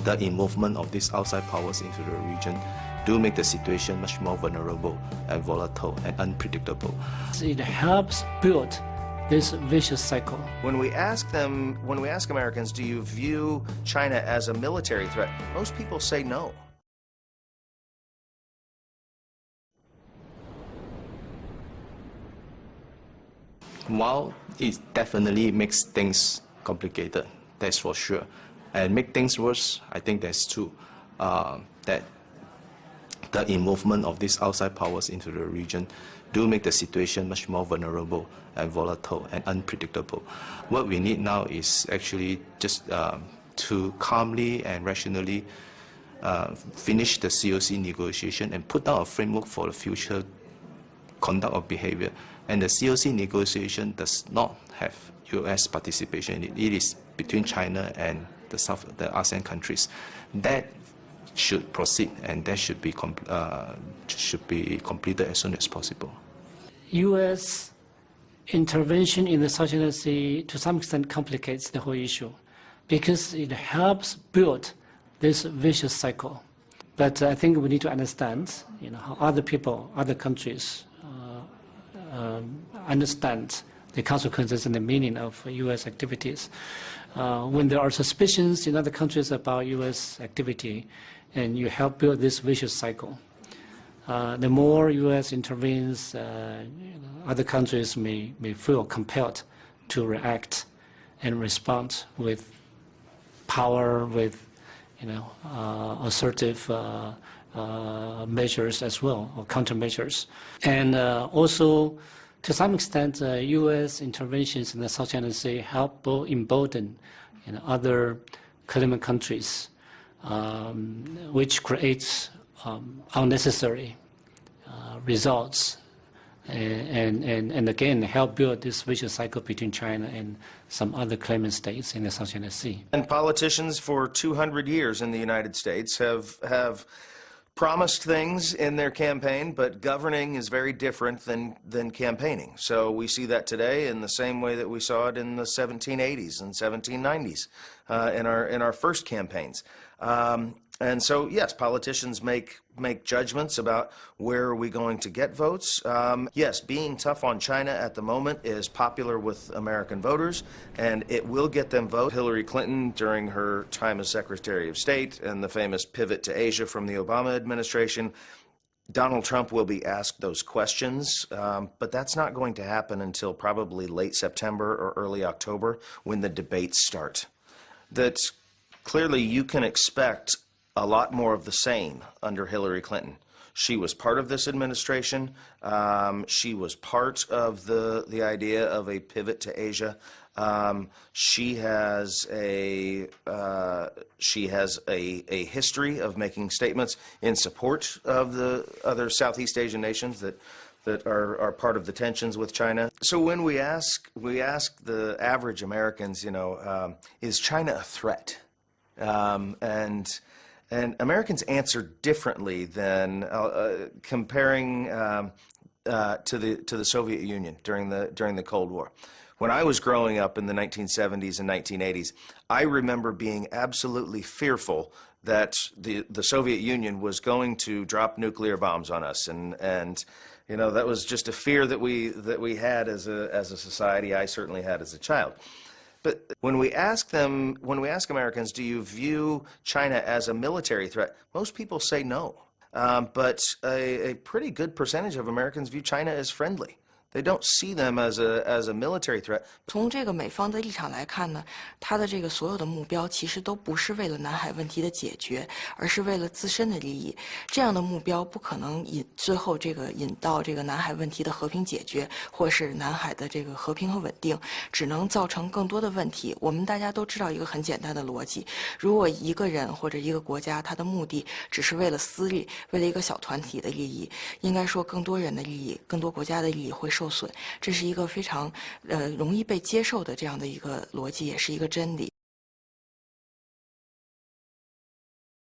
the involvement of these outside powers into the region do make the situation much more vulnerable and volatile and unpredictable. It helps build this vicious cycle. When we ask Americans, do you view China as a military threat? Most people say no. While it definitely makes things complicated, that's for sure. And make things worse, I think there's two. That the involvement of these outside powers into the region do make the situation much more vulnerable and volatile and unpredictable. What we need now is actually just to calmly and rationally finish the COC negotiation and put down a framework for the future conduct of behavior. And the COC negotiation does not have U.S. participation in it. It is between China and the ASEAN countries. That should proceed, and that should be completed as soon as possible. U.S. intervention in the South China Sea to some extent complicates the whole issue because it helps build this vicious cycle. But I think we need to understand, how other people, other countries understand the consequences and the meaning of U.S. activities. When there are suspicions in other countries about U.S. activity, and you help build this vicious cycle, the more U.S. intervenes, other countries may feel compelled to react and respond with power, with assertive measures as well, or countermeasures. And also, to some extent, U.S. interventions in the South China Sea help embolden other claimant countries, which creates unnecessary results, and again help build this vicious cycle between China and some other claimant states in the South China Sea. And politicians for 200 years in the United States have promised things in their campaign, but governing is very different than campaigning. So we see that today in the same way that we saw it in the 1780s and 1790s in our first campaigns. And so, yes, politicians make judgments about where are we going to get votes. Yes, being tough on China at the moment is popular with American voters, and it will get them votes. Hillary Clinton, during her time as Secretary of State and the famous pivot to Asia from the Obama administration, Donald Trump will be asked those questions, but that's not going to happen until probably late September or early October when the debates start. That clearly you can expect a lot more of the same under Hillary Clinton. She was part of this administration. She was part of the idea of a pivot to Asia. She has a history of making statements in support of the other Southeast Asian nations that are part of the tensions with China. So when we ask the average Americans, is China a threat? And Americans answer differently than comparing to the Soviet Union during the Cold War. When I was growing up in the 1970s and 1980s, I remember being absolutely fearful that the Soviet Union was going to drop nuclear bombs on us, and that was just a fear that we had as a society. I certainly had as a child. But when we ask Americans, do you view China as a military threat? Most people say no. But a pretty good percentage of Americans view China as friendly. They don't see them as a military threat. 从这个美方的立场来看呢，他的这个所有的目标其实都不是为了南海问题的解决，而是为了自身的利益。这样的目标不可能最后引到这个南海问题的和平解决，或是南海的这个和平和稳定，只能造成更多的问题。我们大家都知道一个很简单的逻辑：如果一个人或者一个国家，他的目的只是为了私利，为了一个小团体的利益，应该说更多人的利益、更多国家的利益会受损，这是一个非常容易被接受的这样的一个逻辑，也是一个真理。